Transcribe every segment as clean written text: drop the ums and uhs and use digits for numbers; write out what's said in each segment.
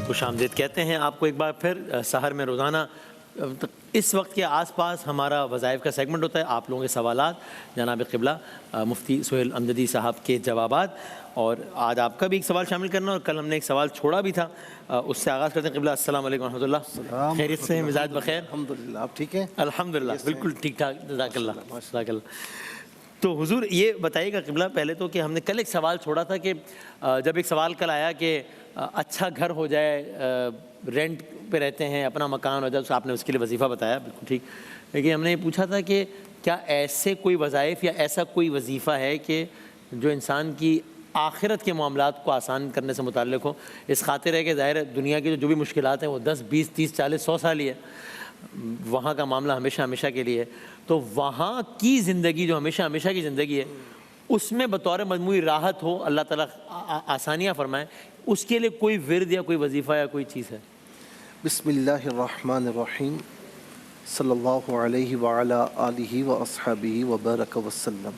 خوش آمدید کہتے ہیں آپ کو ایک بار پھر سحر میں روزانہ اس وقت کے آس پاس ہمارا وظائف کا سیگمنٹ ہوتا ہے. آپ لوگوں کے سوالات، جناب قبلہ مفتی سہیل امجدی صاحب کے جوابات، اور آج آپ کا بھی ایک سوال شامل کرنا، اور کل ہم نے ایک سوال چھوڑا بھی تھا، اس سے آغاز کرتے ہیں. قبلہ السلام علیکم ورحمۃ اللہ. خیریت سے ہیں؟ مزاج بخیر؟ الحمدللہ. آپ ٹھیک ہیں؟ الحمدللہ بالکل ٹھیک ٹھاک. جزاک اللہ جزاک اللہ. تو حضور یہ بتائیے گا قبلہ پہلے تو کہ ہم نے کل ایک سوال چھوڑا تھا کہ جب ایک سوال کل آیا کہ اچھا گھر ہو جائے، رینٹ پہ رہتے ہیں، اپنا مکان ہو جائے، تو آپ نے اس کے لیے وظیفہ بتایا، بالکل ٹھیک. لیکن ہم نے یہ پوچھا تھا کہ کیا ایسے کوئی وظائف یا ایسا کوئی وظیفہ ہے کہ جو انسان کی آخرت کے معاملات کو آسان کرنے سے متعلق ہو؟ اس خاطر ہے کہ ظاہر ہے دنیا کی جو بھی مشکلات ہیں وہ 10 20 30 40 100 سال ہی ہے، وہاں کا معاملہ ہمیشہ ہمیشہ کے لیے ہے. تو وہاں کی زندگی جو ہمیشہ ہمیشہ کی زندگی ہے، اس میں بطور مجموعی راحت ہو، اللہ تعالیٰ آسانیاں فرمائیں، اس کے لیے کوئی ورد یا کوئی وظیفہ یا کوئی چیز ہے؟ بسم اللہ الرحمن الرحیم. صلی اللہ علیہ وعلا آلہ و اصحابہ وبارک وسلم.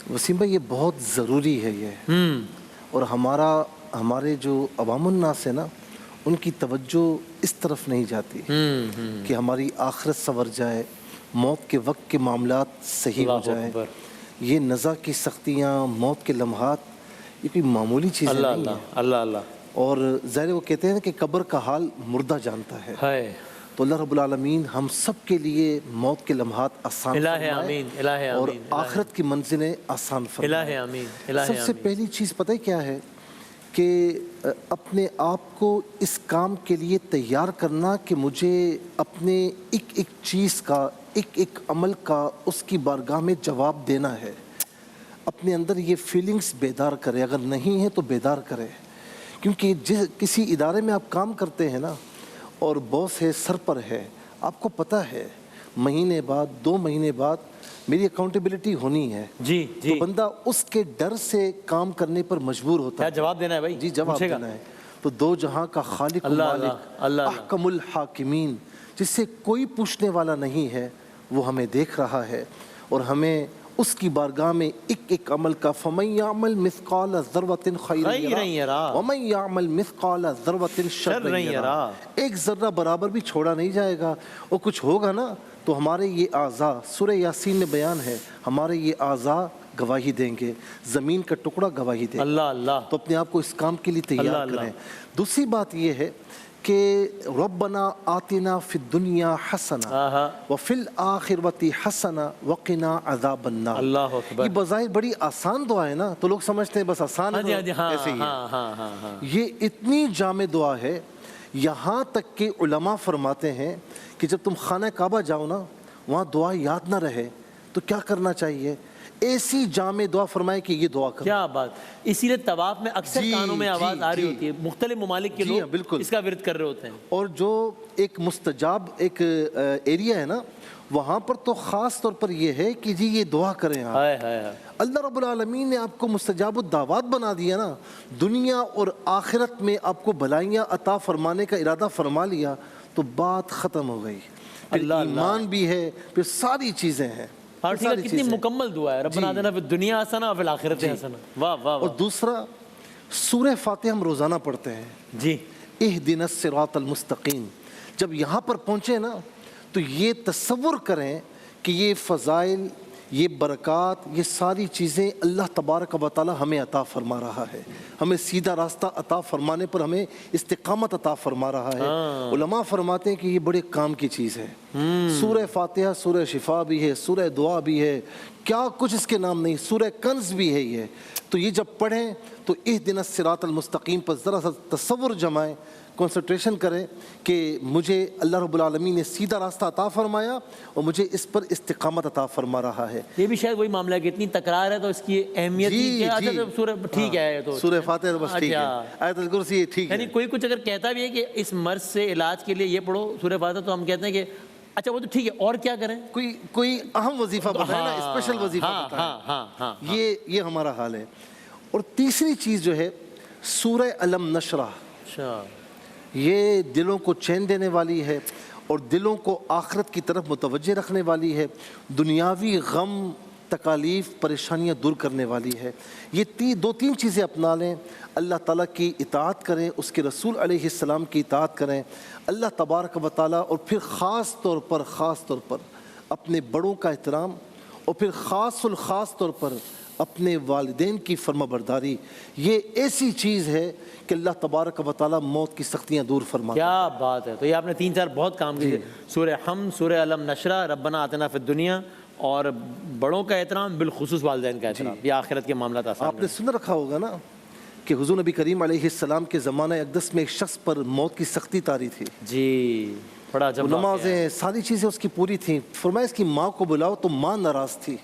وسیم بھائی، یہ بہت ضروری ہے یہ، اور ہمارے جو عوام الناس ہے نا، ان کی توجہ اس طرف نہیں جاتی کہ ہماری آخرت سنور جائے، موت کے وقت کے معاملات صحیح ہو جائیں. یہ نزا کی سختیاں، موت کے لمحات، یہ کوئی معمولی چیزیں نہیں ہیں. اللہ اللہ. اور ظاہر وہ کہتے ہیں کہ قبر کا حال مردہ جانتا ہے. تو اللہ رب العالمین ہم سب کے لیے موت کے لمحات آسان فرمائے اور آخرت کی منزلیں آسان فرمائے. سب سے پہلی چیز پتہ ہے کیا ہے؟ کہ اپنے آپ کو اس کام کے لیے تیار کرنا کہ مجھے اپنے ایک ایک چیز کا، ایک ایک عمل کا اس کی بارگاہ میں جواب دینا ہے. اپنے اندر یہ فیلنگز بیدار کرے، اگر نہیں ہے تو بیدار کرے. کیونکہ کسی ادارے میں آپ کام کرتے ہیں نا، اور باس ہے، سر پر ہے، آپ کو پتہ ہے مہینے بعد 2 مہینے بعد میری اکاؤنٹیبلٹی ہونی ہے. جی تو بندہ اس کے ڈر سے کام کرنے پر مجبور ہوتا ہے. کیا جواب دینا ہے بھائی؟ جی جواب دینا ہے. تو 2 جہاں کا خالق و مالک، احکم الحاکمین، جس سے کوئی پوچھنے والا نہیں ہے، وہ ہمیں دیکھ رہا ہے، اور ہمیں اس کی بارگاہ میں ایک ایک عمل کا فَمَن يَعْمَلْ مِثْقَالَ ذَرَّةٍ خَيْرًا يَرَهُ وَمَن يَعْمَلْ مِثْقَالَ ذَرَّةٍ شَرًّا يَرَهُ. ایک ذرہ برابر بھی چھوڑا نہیں جائے گا. اور کچھ ہوگا نا تو ہمارے یہ اعضاء، سورہ یاسین میں بیان ہے، ہمارے یہ اعضاء گواہی دیں گے، زمین کا ٹکڑا گواہی دے گا. اللہ اللہ. تو اپنے آپ کو اس کام کے لیے تیار کریں. دوسری بات یہ ہے کہ ربنا آتنا فی الدنیا حسنہ وفی الآخرۃ حسنہ وقنا عذاب النار. اللہ اکبر. یہ بظاہر بڑی آسان دعا ہے نا، تو لوگ سمجھتے ہیں بس آسان ہے، ایسے ہی ہے. یہ اتنی جامع دعا ہے، یہاں تک کہ علماء فرماتے ہیں کہ جب تم خانہ کعبہ جاؤ نا، وہاں دعا یاد نہ رہے تو کیا کرنا چاہیے؟ ایسی جامع دعا فرمائے کہ یہ دعا کرو. کیا بات. اسی لیے طواف میں اکثر کانوں میں آواز آ رہی ہوتی ہے، مختلف ممالک کے لوگ اس کا ورد کر رہے ہوتے ہیں. اور جو ایک مستجاب ایک ایریا ہے نا، وہاں پر تو خاص طور پر یہ ہے کہ جی یہ دعا کریں آپ. اللہ رب العالمین نے آپ کو مستجاب الدعوات بنا دیا نا، دنیا اور آخرت میں آپ کو بھلائیاں عطا فرمانے کا ارادہ فرما لیا تو بات ختم ہو گئی. پھر ایمان بھی ہے، پھر ساری چیزیں ہیں. اور کتنی مکمل دعا ہے، ربنا آتنا فی الدنیا حسنہ وفی الآخرۃ حسنہ. واہ واہ. اور دوسرا سورہ فاتحہ ہم روزانہ پڑھتے ہیں. جی. اہدنا الصراط المستقیم. جب یہاں پر پہنچے نا تو یہ تصور کریں کہ یہ فضائل، یہ برکات، یہ ساری چیزیں اللہ تبارک و تعالی ہمیں عطا فرما رہا ہے. ہمیں سیدھا راستہ عطا فرمانے پر ہمیں استقامت عطا فرما رہا ہے. علماء فرماتے ہیں کہ یہ بڑے کام کی چیز ہے. سورہ فاتحہ سورہ شفا بھی ہے، سورہ دعا بھی ہے، کیا کچھ اس کے نام نہیں، سورہ کنز بھی ہے یہ. تو یہ جب پڑھیں تو اہدنا الصراط المستقیم پر ذرا سا تصور جمائیں، کنسنٹریشن کریں کہ مجھے اللہ رب العالمین نے سیدھا راستہ عطا فرمایا اور مجھے اس پر استقامت عطا فرما رہا ہے. یہ بھی شاید وہی معاملہ ہے کہ اتنی تکرار ہے تو اس کی اہمیت ٹھیک ہے. تو سورہ فاتحہ بس ٹھیک ہے، آیت الکرسی ٹھیک ہے. یعنی کوئی کچھ اگر کہتا بھی ہے کہ اس مرض سے علاج کے لیے یہ پڑھو سورہ فاتحہ، تو ہم کہتے ہیں کہ اچھا وہ تو ٹھیک ہے، اور کیا کریں؟ کوئی اہم وظیفہ بتائیں نا، اسپیشل وظیفہ بتائیں. یہ ہمارا حال ہے. اور تیسری چیز جو ہے سورہ علم نشرح، یہ دلوں کو چین دینے والی ہے اور دلوں کو آخرت کی طرف متوجہ رکھنے والی ہے. دنیاوی غم تکالیف پریشانیاں دور کرنے والی ہے۔ یہ دو تین چیزیں اپنا لیں، اللہ تعالیٰ کی اطاعت کریں، اس کے رسول علیہ السلام کی اطاعت کریں، اللہ تبارک و تعالیٰ، اور پھر خاص طور پر اپنے بڑوں کا احترام، اور پھر خاص طور پر اپنے والدین کی فرما برداری۔ یہ ایسی چیز ہے کہ اللہ تبارک و تعالیٰ موت کی سختیاں دور فرماتا ہے۔ کیا بات ہے! تو یہ آپ نے 3-4 بہت کام کیے، سورہ حمد، سورہ علم نشرہ، ربنا آتنا فی الدنیا، اور بڑوں کا احترام، بالخصوص والدین کا احترام، یہ آخرت کے معاملات آسان آپ نے سن رکھا ہوگا نا کہ حضور نبی کریم علیہ السلام کے زمانہ اقدس میں ایک شخص پر موت کی سختی طاری تھی، جی بڑا وہ جب نمازیں ساری چیزیں اس کی پوری تھیں، فرمایا اس کی ماں کو بلاؤ، تو ماں ناراض تھی،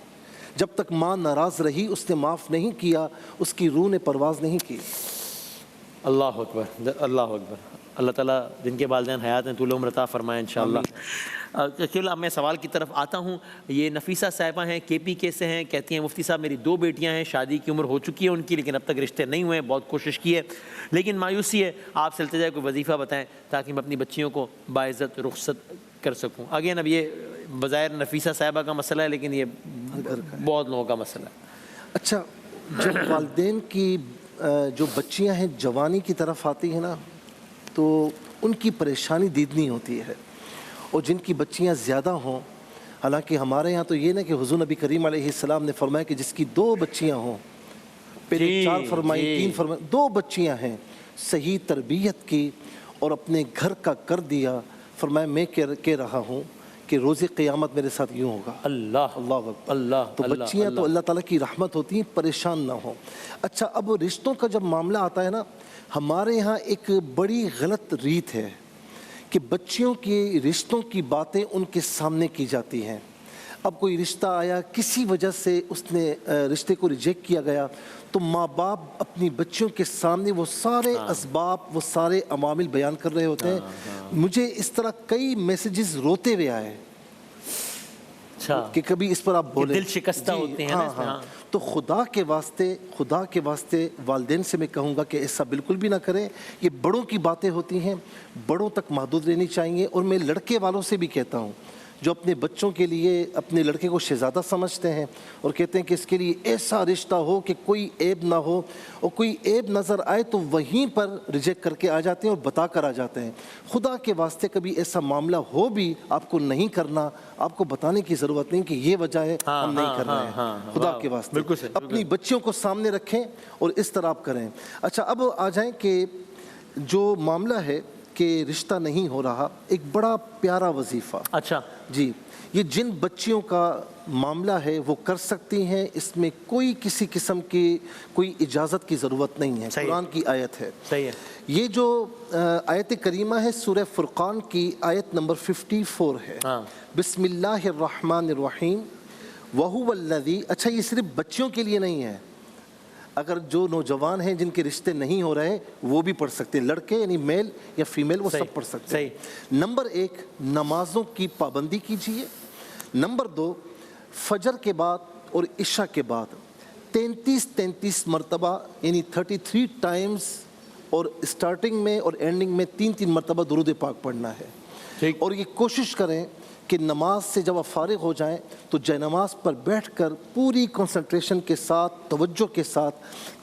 جب تک ماں ناراض رہی اس نے معاف نہیں کیا، اس کی روح نے پرواز نہیں کی۔ اللہ اکبر، اللہ اکبر، اللہ تعالیٰ جن کے والدین حیات ہیں طول عمر عطا فرمائے انشاءاللہ۔ قبلہ میں سوال کی طرف آتا ہوں۔ یہ نفیسہ صاحبہ ہیں، کے پی کے سے ہیں، کہتی ہیں مفتی صاحب میری 2 بیٹیاں ہیں، شادی کی عمر ہو چکی ہے ان کی، لیکن اب تک رشتے نہیں ہوئے، بہت کوشش کی ہے لیکن مایوسی ہے، آپ سے التجا کوئی وظیفہ بتائیں تاکہ میں اپنی بچیوں کو باعزت رخصت کر سکوں۔ اگین اب یہ بظاہر نفیسہ صاحبہ کا مسئلہ ہے لیکن یہ بہت لوگوں کا مسئلہ ہے۔ اچھا، جب والدین کی جو بچیاں ہیں جوانی کی طرف آتی ہیں نا تو ان کی پریشانی دیدنی ہوتی ہے، اور جن کی بچیاں زیادہ ہوں، حالانکہ ہمارے ہاں تو یہ نا کہ حضور نبی کریم علیہ السلام نے فرمایا کہ جس کی 2 بچیاں ہوں، پہلے 4 فرمائی 3 فرمائی، 2 بچیاں ہیں، صحیح تربیت کی اور اپنے گھر کا کر دیا، فرمایا میں کہہ رہا ہوں کہ روز قیامت میرے ساتھ یوں ہوگا۔ اللہ اللہ اکبر۔ اللہ تو بچیاں تو اللہ تعالیٰ کی رحمت ہوتی ہیں، پریشان نہ ہوں۔ اچھا، اب رشتوں کا جب معاملہ آتا ہے نا، ہمارے یہاں ایک بڑی غلط ریت ہے کہ بچیوں کی رشتوں کی باتیں ان کے سامنے کی جاتی ہیں۔ اب کوئی رشتہ آیا، کسی وجہ سے اس نے رشتے کو ریجیکٹ کیا گیا، تو ماں باپ اپنی بچیوں کے سامنے وہ سارے اسباب، وہ سارے عوامل بیان کر رہے ہوتے ہیں۔ مجھے اس طرح کئی میسیجز روتے ہوئے آئے کہ کبھی اس پر آپ بولیں، دل شکستہ ہوتے ہیں نا۔ تو خدا کے واسطے والدین سے میں کہوں گا کہ ایسا بالکل بھی نہ کریں۔ یہ بڑوں کی باتیں ہوتی ہیں، بڑوں تک محدود رہنی چاہیے۔ اور میں لڑکے والوں سے بھی کہتا ہوں جو اپنے بچوں کے لیے اپنے لڑکے کو شہزادہ سمجھتے ہیں اور کہتے ہیں کہ اس کے لیے ایسا رشتہ ہو کہ کوئی عیب نہ ہو، اور کوئی عیب نظر آئے تو وہیں پر ریجیکٹ کر کے آ جاتے ہیں اور بتا کر آ جاتے ہیں۔ خدا کے واسطے کبھی ایسا معاملہ ہو بھی آپ کو نہیں کرنا، آپ کو بتانے کی ضرورت نہیں کہ یہ وجہ ہے ہم نہیں کر رہے ہیں۔ خدا کے واسطے اپنی بچیوں کو سامنے رکھیں اور اس طرح آپ کریں۔ اچھا، اب آ جائیں کہ جو معاملہ ہے کہ رشتہ نہیں ہو رہا، ایک بڑا پیارا وظیفہ۔ اچھا جی، یہ جن بچیوں کا معاملہ ہے وہ کر سکتی ہیں، اس میں کوئی کسی قسم کی کوئی اجازت کی ضرورت نہیں ہے، قرآن کی آیت ہے۔ صحیح ہے۔ یہ جو آیت کریمہ ہے سورہ فرقان کی آیت نمبر 54 ہے۔ بسم اللہ الرحمن الرحیم وَهُوَ الَّذِي۔ اچھا، یہ صرف بچیوں کے لیے نہیں ہے، اگر جو نوجوان ہیں جن کے رشتے نہیں ہو رہے وہ بھی پڑھ سکتے ہیں، لڑکے یعنی میل یا فیمیل وہ سب پڑھ سکتے ہیں۔ نمبر 1، نمازوں کی پابندی کیجیے۔ نمبر 2، فجر کے بعد اور عشاء کے بعد 33 مرتبہ یعنی 33 ٹائمز، اور اسٹارٹنگ میں اور اینڈنگ میں 3 مرتبہ درود پاک پڑھنا ہے۔ اور یہ کوشش کریں کہ نماز سے جب آپ فارغ ہو جائیں تو جے نماز پر بیٹھ کر پوری کنسنٹریشن کے ساتھ، توجہ کے ساتھ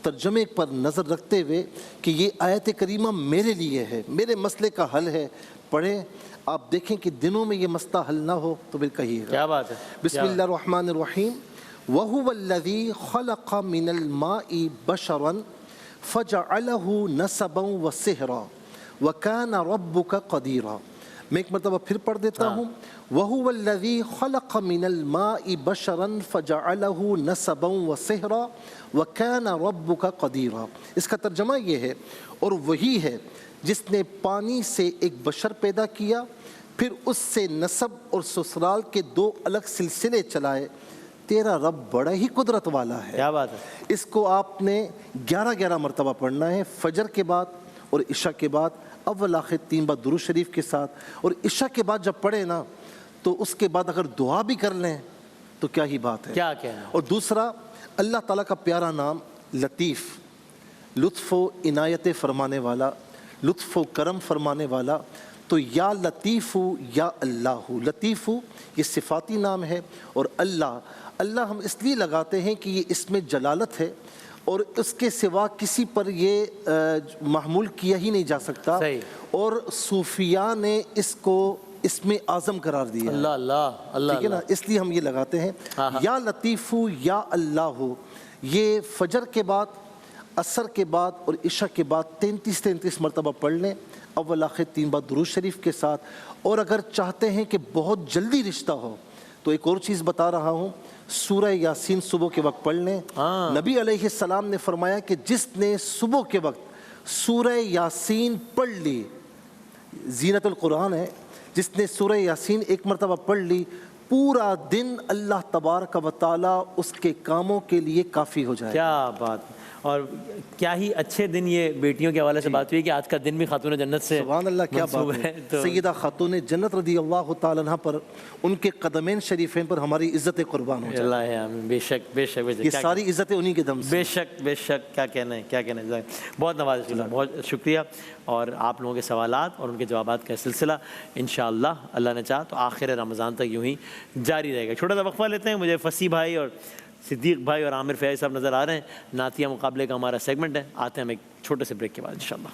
ترجمے پر نظر رکھتے ہوئے کہ یہ آیت کریمہ میرے لیے ہے، میرے مسئلے کا حل ہے، پڑھیں۔ آپ دیکھیں کہ دنوں میں یہ مسئلہ حل نہ ہو تو پھر کہیے گا۔ کیا بات ہے۔ بسم اللہ الرحمن الرحیم وَهُوَ الَّذِي خَلَقَ مِنَ الْمَاءِ بَشَرًا فَجَعَلَهُ نَسَبًا وَسِحْرًا وَكَانَ رَبُّكَ قَدِيرًا۔ میں ایک مرتبہ پھر پڑھ دیتا ہوں۔ وَهُوَ الَّذِي خَلَقَ مِنَ الْمَاءِ بَشَرًا فَجَعَلَهُ نَسَبًا وَسِحْرًا وَكَانَ رَبُّكَ قَدِيرًا۔ اس کا ترجمہ یہ ہے، اور وہی ہے جس نے پانی سے ایک بشر پیدا کیا، پھر اس سے نسب اور سسرال کے 2 الگ سلسلے چلائے۔ تیرا رب بڑا ہی قدرت والا ہے۔ کیا بات ہے۔ اس کو آپ نے 11 مرتبہ پڑھنا ہے، فجر کے بعد اور عشاء کے بعد، اول آخر 3 بار درود شریف کے ساتھ۔ اور عشاء کے بعد جب پڑھے نا تو اس کے بعد اگر دعا بھی کر لیں تو کیا ہی بات ہے۔ کیا کہنا۔ اور دوسرا، اللہ تعالیٰ کا پیارا نام لطیف، لطف و عنایت فرمانے والا، لطف و کرم فرمانے والا، تو یا لطیف یا اللہ، لطیف یہ صفاتی نام ہے، اور اللہ ہم اس لیے لگاتے ہیں کہ یہ اس میں جلالت ہے اور اس کے سوا کسی پر یہ محمول کیا ہی نہیں جا سکتا، اور صوفیاء نے اس کو اس میں اعظم قرار دیا ہے۔ اللہ ٹھیک ہے نا، اس لیے ہم یہ لگاتے ہیں یا لطیف یا اللہ۔ یہ فجر کے بعد، عصر کے بعد اور عشاء کے بعد 33 مرتبہ پڑھ لیں، اول آخر 3 بار درود شریف کے ساتھ۔ اور اگر چاہتے ہیں کہ بہت جلدی رشتہ ہو تو ایک اور چیز بتا رہا ہوں، سورہ یاسین صبح کے وقت پڑھ لیں۔ نبی علیہ السلام نے فرمایا کہ جس نے صبح کے وقت سورہ یاسین پڑھ لی، زینت القرآن ہے، جس نے سورہ یاسین ایک مرتبہ پڑھ لی، پورا دن اللہ تبارک و تعالیٰ اس کے کاموں کے لیے کافی ہو جائے۔ کیا بات! اور کیا ہی اچھے دن یہ بیٹیوں کے حوالے سے بات ہوئی کہ آج کا دن بھی خاتون جنت سے سبحان اللہ، کیا بات ہے۔ سیدہ خاتون جنت رضی اللہ تعالیٰ عنہ پر، ان کے قدمین شریفین پر ہماری عزت قربان ہو جائے۔ اللہ آمین، بے شک بے شک بے شک، یہ ساری عزتیں انہی کے دم سے۔ بے شک بے شک، کیا کہنا ہے کیا کہنا ہے۔ بہت نوازش اللہ، بہت شکریہ۔ اور آپ لوگوں کے سوالات اور ان کے جوابات کا سلسلہ انشاءاللہ اللہ نے چاہا تو آخر رمضان تک یوں ہی جاری رہے گا۔ چھوٹا سا وقفہ لیتے ہیں، مجھے فصیح بھائی اور صدیق بھائی اور عامر فیاض صاحب نظر آ رہے ہیں۔ نعتیہ مقابلے کا ہمارا سیگمنٹ ہے، آتے ہیں ہم ایک چھوٹے سے بریک کے بعد انشاءاللہ۔